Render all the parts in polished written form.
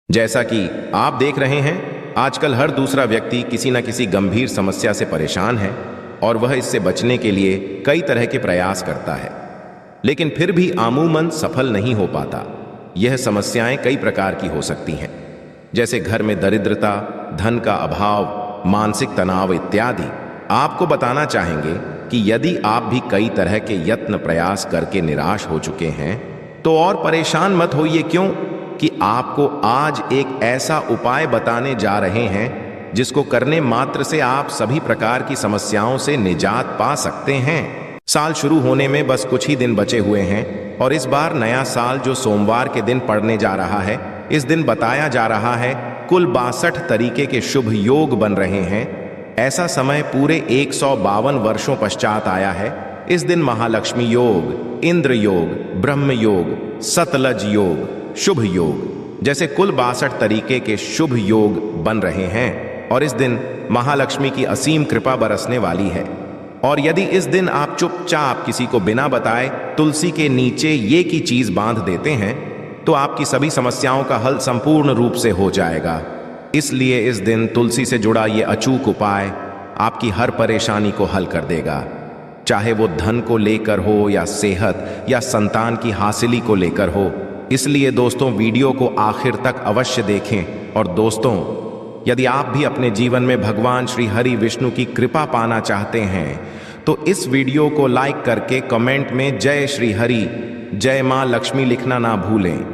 जैसा कि आप देख रहे हैं, आजकल हर दूसरा व्यक्ति किसी न किसी गंभीर समस्या से परेशान है और वह इससे बचने के लिए कई तरह के प्रयास करता है, लेकिन फिर भी अमूमन सफल नहीं हो पाता। यह समस्याएं कई प्रकार की हो सकती हैं, जैसे घर में दरिद्रता, धन का अभाव, मानसिक तनाव इत्यादि। आपको बताना चाहेंगे कि यदि आप भी कई तरह के यत्न प्रयास करके निराश हो चुके हैं, तो और परेशान मत होइए। क्यों कि आपको आज एक ऐसा उपाय बताने जा रहे हैं जिसको करने मात्र से आप सभी प्रकार की समस्याओं से निजात पा सकते हैं। साल शुरू होने में बस कुछ ही दिन बचे हुए हैं और इस बार नया साल जो सोमवार के दिन पड़ने जा रहा है, इस दिन बताया जा रहा है कुल 62 तरीके के शुभ योग बन रहे हैं। ऐसा समय पूरे 152 वर्षों पश्चात आया है। इस दिन महालक्ष्मी योग, इंद्र योग, ब्रह्म योग, सतलज योग, शुभ योग जैसे कुल 62 तरीके के शुभ योग बन रहे हैं और इस दिन महालक्ष्मी की असीम कृपा बरसने वाली है। और यदि इस दिन आप चुपचाप किसी को बिना बताए तुलसी के नीचे ये की चीज बांध देते हैं, तो आपकी सभी समस्याओं का हल संपूर्ण रूप से हो जाएगा। इसलिए इस दिन तुलसी से जुड़ा ये अचूक उपाय आपकी हर परेशानी को हल कर देगा, चाहे वो धन को लेकर हो या सेहत या संतान की हासिली को लेकर हो। इसलिए दोस्तों, वीडियो को आखिर तक अवश्य देखें। और दोस्तों, यदि आप भी अपने जीवन में भगवान श्री हरि विष्णु की कृपा पाना चाहते हैं, तो इस वीडियो को लाइक करके कमेंट में जय श्री हरि, जय मां लक्ष्मी लिखना ना भूलें।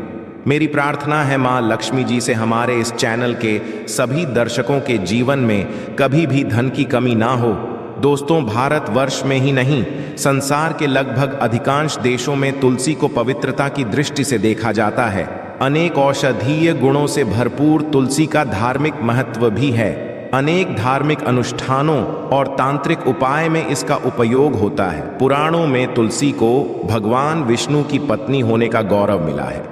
मेरी प्रार्थना है मां लक्ष्मी जी से हमारे इस चैनल के सभी दर्शकों के जीवन में कभी भी धन की कमी ना हो। दोस्तों, भारतवर्ष में ही नहीं, संसार के लगभग अधिकांश देशों में तुलसी को पवित्रता की दृष्टि से देखा जाता है। अनेक औषधीय गुणों से भरपूर तुलसी का धार्मिक महत्व भी है। अनेक धार्मिक अनुष्ठानों और तांत्रिक उपाय में इसका उपयोग होता है। पुराणों में तुलसी को भगवान विष्णु की पत्नी होने का गौरव मिला है।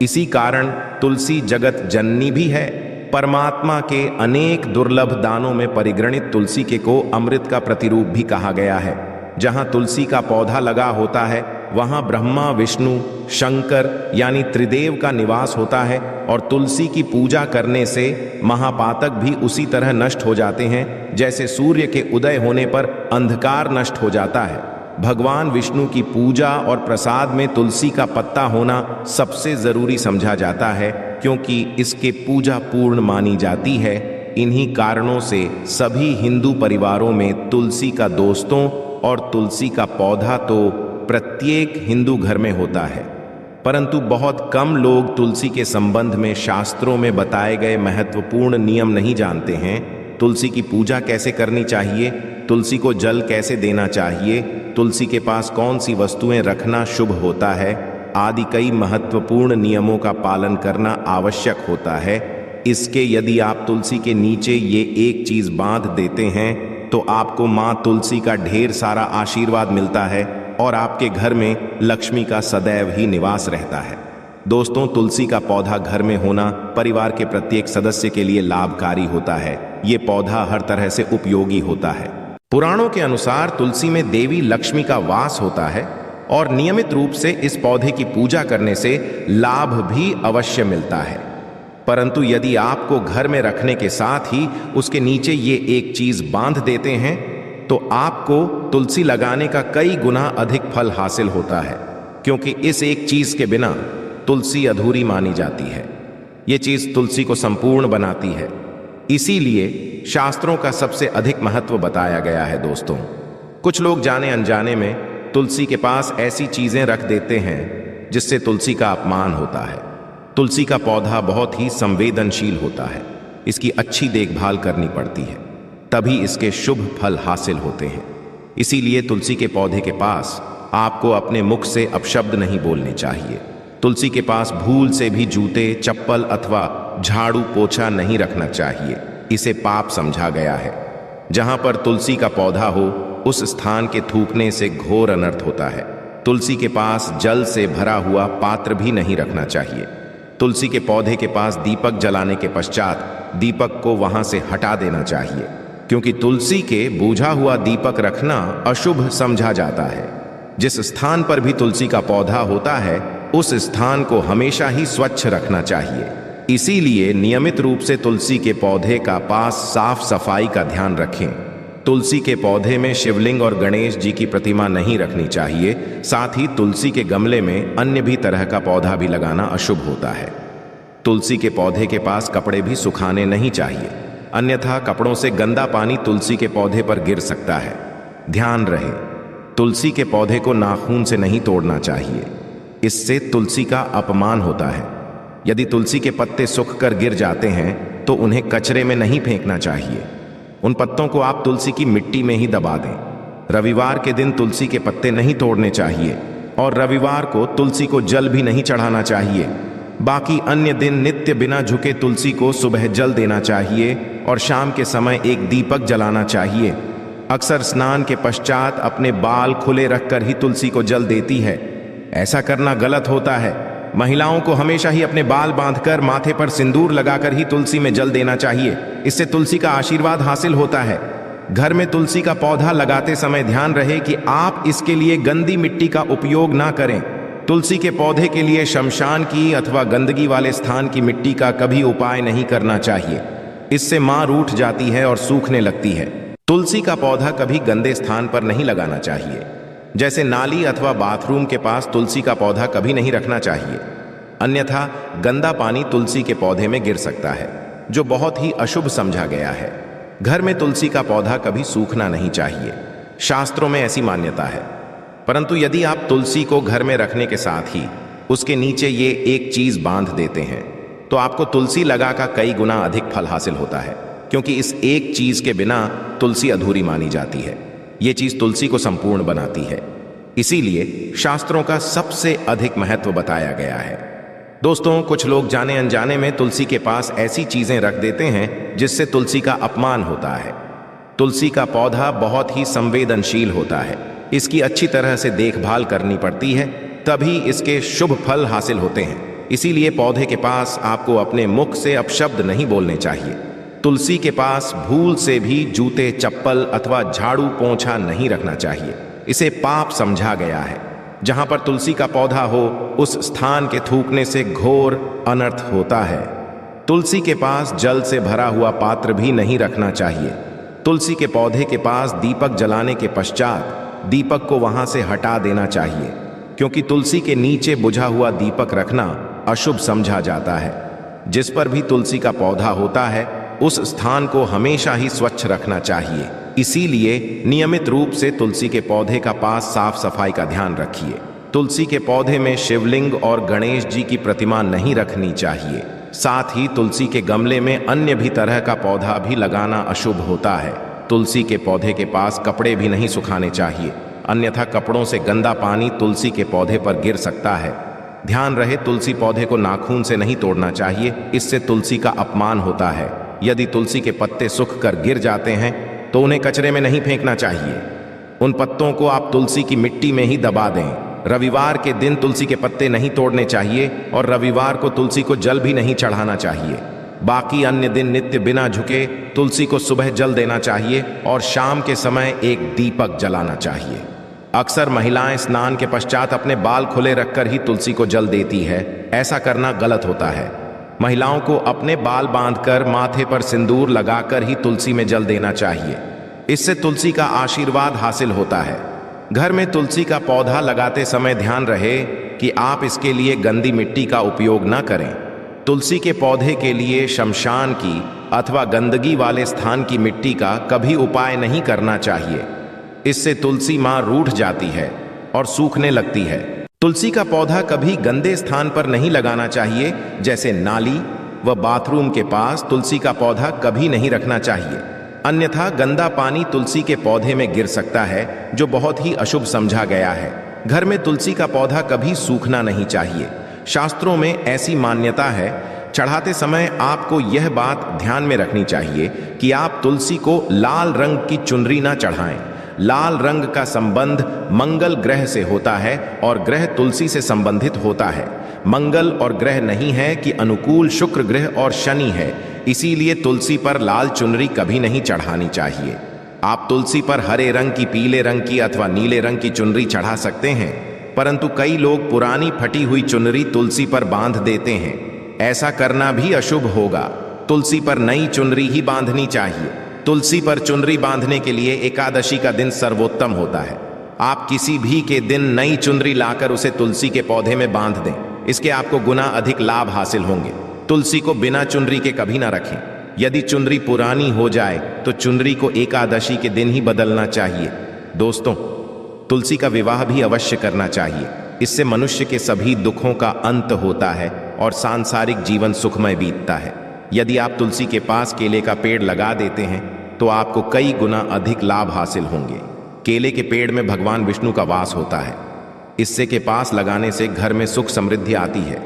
इसी कारण तुलसी जगत जननी भी है। परमात्मा के अनेक दुर्लभ दानों में परिगणित तुलसी के को अमृत का प्रतिरूप भी कहा गया है। जहां तुलसी का पौधा लगा होता है, वहां ब्रह्मा, विष्णु, शंकर यानी त्रिदेव का निवास होता है। और तुलसी की पूजा करने से महापातक भी उसी तरह नष्ट हो जाते हैं जैसे सूर्य के उदय होने पर अंधकार नष्ट हो जाता है। भगवान विष्णु की पूजा और प्रसाद में तुलसी का पत्ता होना सबसे जरूरी समझा जाता है, क्योंकि इसके पूजा पूर्ण मानी जाती है। इन्हीं कारणों से सभी हिंदू परिवारों में तुलसी का दोस्तों और तुलसी का पौधा तो प्रत्येक हिंदू घर में होता है। परंतु बहुत कम लोग तुलसी के संबंध में शास्त्रों में बताए गए महत्वपूर्ण नियम नहीं जानते हैं। तुलसी की पूजा कैसे करनी चाहिए, तुलसी को जल कैसे देना चाहिए, तुलसी के पास कौन सी वस्तुएं रखना शुभ होता है आदि कई महत्वपूर्ण नियमों का पालन करना आवश्यक होता है। इसके यदि आप तुलसी के नीचे ये एक चीज बांध देते हैं, तो आपको मां तुलसी का ढेर सारा आशीर्वाद मिलता है और आपके घर में लक्ष्मी का सदैव ही निवास रहता है। दोस्तों, तुलसी का पौधा घर में होना परिवार के प्रत्येक सदस्य के लिए लाभकारी होता है। ये पौधा हर तरह से उपयोगी होता है। पुराणों के अनुसार तुलसी में देवी लक्ष्मी का वास होता है और नियमित रूप से इस पौधे की पूजा करने से लाभ भी अवश्य मिलता है। परंतु यदि आपको घर में रखने के साथ ही उसके नीचे ये एक चीज बांध देते हैं, तो आपको तुलसी लगाने का कई गुना अधिक फल हासिल होता है, क्योंकि इस एक चीज के बिना तुलसी अधूरी मानी जाती है। ये चीज तुलसी को संपूर्ण बनाती है। इसीलिए शास्त्रों का सबसे अधिक महत्व बताया गया है। दोस्तों, कुछ लोग जाने अनजाने में तुलसी के पास ऐसी चीजें रख देते हैं जिससे तुलसी का अपमान होता है। तुलसी का पौधा बहुत ही संवेदनशील होता है। इसकी अच्छी देखभाल करनी पड़ती है, तभी इसके शुभ फल हासिल होते हैं। इसीलिए तुलसी के पौधे के पास आपको अपने मुख से अपशब्द नहीं बोलने चाहिए। तुलसी के पास भूल से भी जूते, चप्पल अथवा झाड़ू पोछा नहीं रखना चाहिए। इसे पाप समझा गया है। जहां पर तुलसी का पौधा हो, उस स्थान के थूकने से घोर अनर्थ होता है। तुलसी के पास जल से भरा हुआ पात्र भी नहीं रखना चाहिए। तुलसी के पौधे के पास दीपक जलाने के पश्चात दीपक को वहां से हटा देना चाहिए, क्योंकि तुलसी के बूझा हुआ दीपक रखना अशुभ समझा जाता है। जिस स्थान पर भी तुलसी का पौधा होता है, उस स्थान को हमेशा ही स्वच्छ रखना चाहिए। इसीलिए नियमित रूप से तुलसी के पौधे का पास साफ सफाई का ध्यान रखें। तुलसी के पौधे में शिवलिंग और गणेश जी की प्रतिमा नहीं रखनी चाहिए। साथ ही तुलसी के गमले में अन्य भी तरह का पौधा भी लगाना अशुभ होता है। तुलसी के पौधे के पास कपड़े भी सुखाने नहीं चाहिए, अन्यथा कपड़ों से गंदा पानी तुलसी के पौधे पर गिर सकता है। ध्यान रहे, तुलसी के पौधे को नाखून से नहीं तोड़ना चाहिए, इससे तुलसी का अपमान होता है। यदि तुलसी के पत्ते सूख कर गिर जाते हैं तो उन्हें कचरे में नहीं फेंकना चाहिए। उन पत्तों को आप तुलसी की मिट्टी में ही दबा दें। रविवार के दिन तुलसी के पत्ते नहीं तोड़ने चाहिए और रविवार को तुलसी को जल भी नहीं चढ़ाना चाहिए। बाकी अन्य दिन नित्य बिना झुके तुलसी को सुबह जल देना चाहिए और शाम के समय एक दीपक जलाना चाहिए। अक्सर स्नान के पश्चात अपने बाल खुले रखकर ही तुलसी को जल देती है। ऐसा करना गलत होता है। महिलाओं को हमेशा ही अपने बाल बांधकर माथे पर सिंदूर लगाकर ही तुलसी में जल देना चाहिए। इससे तुलसी का आशीर्वाद हासिल होता है। घर में तुलसी का पौधा लगाते समय ध्यान रहे कि आप इसके लिए गंदी मिट्टी का उपयोग ना करें। तुलसी के पौधे के लिए शमशान की अथवा गंदगी वाले स्थान की मिट्टी का कभी उपाय नहीं करना चाहिए। इससे मां रूठ जाती है और सूखने लगती है। तुलसी का पौधा कभी गंदे स्थान पर नहीं लगाना चाहिए, जैसे नाली अथवा बाथरूम के पास तुलसी का पौधा कभी नहीं रखना चाहिए, अन्यथा गंदा पानी तुलसी के पौधे में गिर सकता है, जो बहुत ही अशुभ समझा गया है। घर में तुलसी का पौधा कभी सूखना नहीं चाहिए, शास्त्रों में ऐसी मान्यता है। परंतु यदि आप तुलसी को घर में रखने के साथ ही उसके नीचे ये एक चीज बांध देते हैं तो आपको तुलसी लगा का कई गुना अधिक फल हासिल होता है, क्योंकि इस एक चीज के बिना तुलसी अधूरी मानी जाती है। ये चीज तुलसी को संपूर्ण बनाती है, इसीलिए शास्त्रों का सबसे अधिक महत्व बताया गया है। दोस्तों, कुछ लोग जाने अनजाने में तुलसी के पास ऐसी चीजें रख देते हैं जिससे तुलसी का अपमान होता है। तुलसी का पौधा बहुत ही संवेदनशील होता है। इसकी अच्छी तरह से देखभाल करनी पड़ती है, तभी इसके शुभ फल हासिल होते हैं। इसीलिए पौधे के पास आपको अपने मुख से अपशब्द नहीं बोलने चाहिए। तुलसी के पास भूल से भी जूते, चप्पल अथवा झाड़ू पोंछा नहीं रखना चाहिए। इसे पाप समझा गया है। जहां पर तुलसी का पौधा हो उस स्थान के थूकने से घोर अनर्थ होता है। तुलसी के पास जल से भरा हुआ पात्र भी नहीं रखना चाहिए। तुलसी के पौधे के पास दीपक जलाने के पश्चात दीपक को वहां से हटा देना चाहिए, क्योंकि तुलसी के नीचे बुझा हुआ दीपक रखना अशुभ समझा जाता है। जिस पर भी तुलसी का पौधा होता है उस स्थान को हमेशा ही स्वच्छ रखना चाहिए। इसीलिए नियमित रूप से तुलसी के पौधे का पास साफ सफाई का ध्यान रखिए। तुलसी के पौधे में शिवलिंग और गणेश जी की प्रतिमा नहीं रखनी चाहिए। साथ ही तुलसी के गमले में अन्य भी तरह का पौधा भी लगाना अशुभ होता है। तुलसी के पौधे के पास कपड़े भी नहीं सुखाने चाहिए, अन्यथा कपड़ों से गंदा पानी तुलसी के पौधे पर गिर सकता है। ध्यान रहे, तुलसी पौधे को नाखून से नहीं तोड़ना चाहिए, इससे तुलसी का अपमान होता है। यदि तुलसी के पत्ते सूख कर गिर जाते हैं तो उन्हें कचरे में नहीं फेंकना चाहिए। उन पत्तों को आप तुलसी की मिट्टी में ही दबा दें। रविवार के दिन तुलसी के पत्ते नहीं तोड़ने चाहिए और रविवार को तुलसी को जल भी नहीं चढ़ाना चाहिए। बाकी अन्य दिन नित्य बिना झुके तुलसी को सुबह जल देना चाहिए और शाम के समय एक दीपक जलाना चाहिए। अक्सर महिलाएं स्नान के पश्चात अपने बाल खुले रखकर ही तुलसी को जल देती है। ऐसा करना गलत होता है। महिलाओं को अपने बाल बांधकर माथे पर सिंदूर लगाकर ही तुलसी में जल देना चाहिए। इससे तुलसी का आशीर्वाद हासिल होता है। घर में तुलसी का पौधा लगाते समय ध्यान रहे कि आप इसके लिए गंदी मिट्टी का उपयोग न करें। तुलसी के पौधे के लिए शमशान की अथवा गंदगी वाले स्थान की मिट्टी का कभी उपाय नहीं करना चाहिए। इससे तुलसी मां रूठ जाती है और सूखने लगती है। तुलसी का पौधा कभी गंदे स्थान पर नहीं लगाना चाहिए, जैसे नाली व बाथरूम के पास तुलसी का पौधा कभी नहीं रखना चाहिए, अन्यथा गंदा पानी तुलसी के पौधे में गिर सकता है, जो बहुत ही अशुभ समझा गया है। घर में तुलसी का पौधा कभी सूखना नहीं चाहिए। शास्त्रों में ऐसी मान्यता है। चढ़ाते समय आपको यह बात ध्यान में रखनी चाहिए कि आप तुलसी को लाल रंग की चुनरी ना चढ़ाएं। लाल रंग का संबंध मंगल ग्रह से होता है और ग्रह तुलसी से संबंधित होता है। मंगल और ग्रह नहीं है कि अनुकूल शुक्र ग्रह और शनि है, इसीलिए तुलसी पर लाल चुनरी कभी नहीं चढ़ानी चाहिए। आप तुलसी पर हरे रंग की, पीले रंग की अथवा नीले रंग की चुनरी चढ़ा सकते हैं, परंतु कई लोग पुरानी फटी हुई चुनरी तुलसी पर बांध देते हैं। ऐसा करना भी अशुभ होगा। तुलसी पर नई चुनरी ही बांधनी चाहिए। तुलसी पर चुनरी बांधने के लिए एकादशी का दिन सर्वोत्तम होता है। आप किसी भी के दिन नई चुनरी लाकर उसे तुलसी के पौधे में बांध दें। इसके आपको गुना अधिक लाभ हासिल होंगे। तुलसी को बिना चुनरी के कभी ना रखें। यदि चुनरी पुरानी हो जाए तो चुनरी को एकादशी के दिन ही बदलना चाहिए। दोस्तों, तुलसी का विवाह भी अवश्य करना चाहिए। इससे मनुष्य के सभी दुखों का अंत होता है और सांसारिक जीवन सुखमय बीतता है। यदि आप तुलसी के पास केले का पेड़ लगा देते हैं तो आपको कई गुना अधिक लाभ हासिल होंगे। केले के पेड़ में भगवान विष्णु का वास होता है। इससे के पास लगाने से घर में सुख समृद्धि आती है।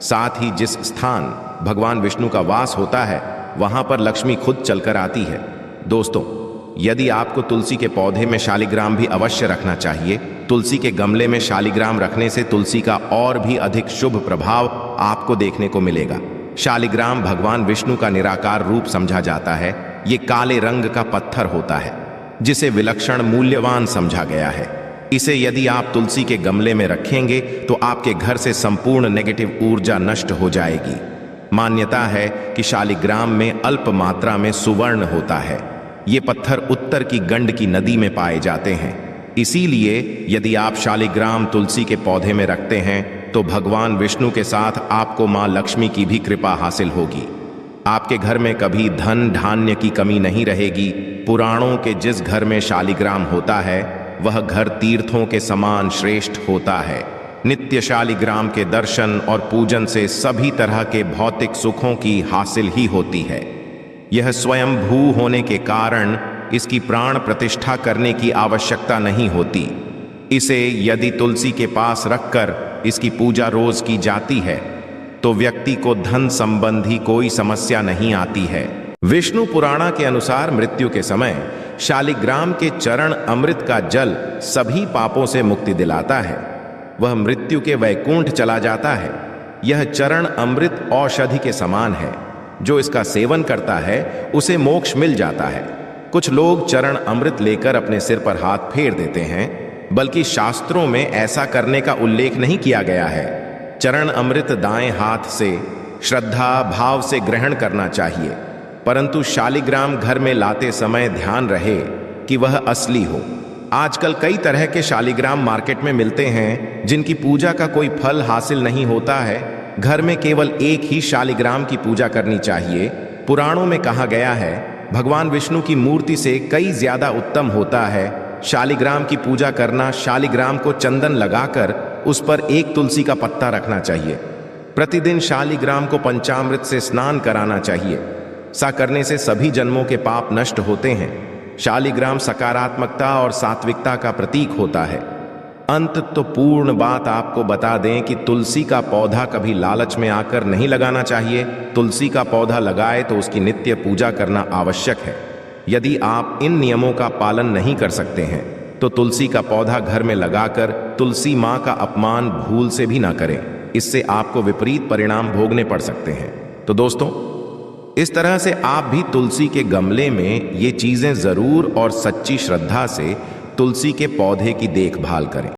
साथ ही जिस स्थान भगवान विष्णु का वास होता है वहां पर लक्ष्मी खुद चलकर आती है। दोस्तों, यदि आपको तुलसी के पौधे में शालिग्राम भी अवश्य रखना चाहिए। तुलसी के गमले में शालिग्राम रखने से तुलसी का और भी अधिक शुभ प्रभाव आपको देखने को मिलेगा। शालिग्राम भगवान विष्णु का निराकार रूप समझा जाता है। ये काले रंग का पत्थर होता है जिसे विलक्षण मूल्यवान समझा गया है। इसे यदि आप तुलसी के गमले में रखेंगे तो आपके घर से संपूर्ण नेगेटिव ऊर्जा नष्ट हो जाएगी। मान्यता है कि शालिग्राम में अल्प मात्रा में सुवर्ण होता है। ये पत्थर उत्तर की गंड की नदी में पाए जाते हैं। इसीलिए यदि आप शालिग्राम तुलसी के पौधे में रखते हैं तो भगवान विष्णु के साथ आपको मां लक्ष्मी की भी कृपा हासिल होगी। आपके घर में कभी धन धान्य की कमी नहीं रहेगी। पुराणों के जिस घर में शालिग्राम होता है वह घर तीर्थों के समान श्रेष्ठ होता है। नित्य शालिग्राम के दर्शन और पूजन से सभी तरह के भौतिक सुखों की हासिल ही होती है। यह स्वयं भू होने के कारण इसकी प्राण प्रतिष्ठा करने की आवश्यकता नहीं होती। इसे यदि तुलसी के पास रखकर इसकी पूजा रोज की जाती है तो व्यक्ति को धन संबंधी कोई समस्या नहीं आती है। विष्णु पुराण के अनुसार मृत्यु के समय शालिग्राम के चरण अमृत का जल सभी पापों से मुक्ति दिलाता है। वह मृत्यु के वैकुंठ चला जाता है। यह चरण अमृत औषधि के समान है। जो इसका सेवन करता है उसे मोक्ष मिल जाता है। कुछ लोग चरण अमृत लेकर अपने सिर पर हाथ फेर देते हैं, बल्कि शास्त्रों में ऐसा करने का उल्लेख नहीं किया गया है। चरण अमृत दाएं हाथ से श्रद्धा भाव से ग्रहण करना चाहिए, परंतु शालिग्राम घर में लाते समय ध्यान रहे कि वह असली हो। आजकल कई तरह के शालिग्राम मार्केट में मिलते हैं जिनकी पूजा का कोई फल हासिल नहीं होता है। घर में केवल एक ही शालिग्राम की पूजा करनी चाहिए। पुराणों में कहा गया है भगवान विष्णु की मूर्ति से कई ज्यादा उत्तम होता है शालिग्राम की पूजा करना। शालिग्राम को चंदन लगाकर उस पर एक तुलसी का पत्ता रखना चाहिए। प्रतिदिन शालिग्राम को पंचामृत से स्नान कराना चाहिए। सा करने से सभी जन्मों के पाप नष्ट होते हैं। शालिग्राम सकारात्मकता और सात्विकता का प्रतीक होता है। अंत तो पूर्ण बात आपको बता दें कि तुलसी का पौधा कभी लालच में आकर नहीं लगाना चाहिए। तुलसी का पौधा लगाए तो उसकी नित्य पूजा करना आवश्यक है। यदि आप इन नियमों का पालन नहीं कर सकते हैं तो तुलसी का पौधा घर में लगाकर तुलसी माँ का अपमान भूल से भी ना करें। इससे आपको विपरीत परिणाम भोगने पड़ सकते हैं। तो दोस्तों, इस तरह से आप भी तुलसी के गमले में ये चीजें जरूर और सच्ची श्रद्धा से तुलसी के पौधे की देखभाल करें।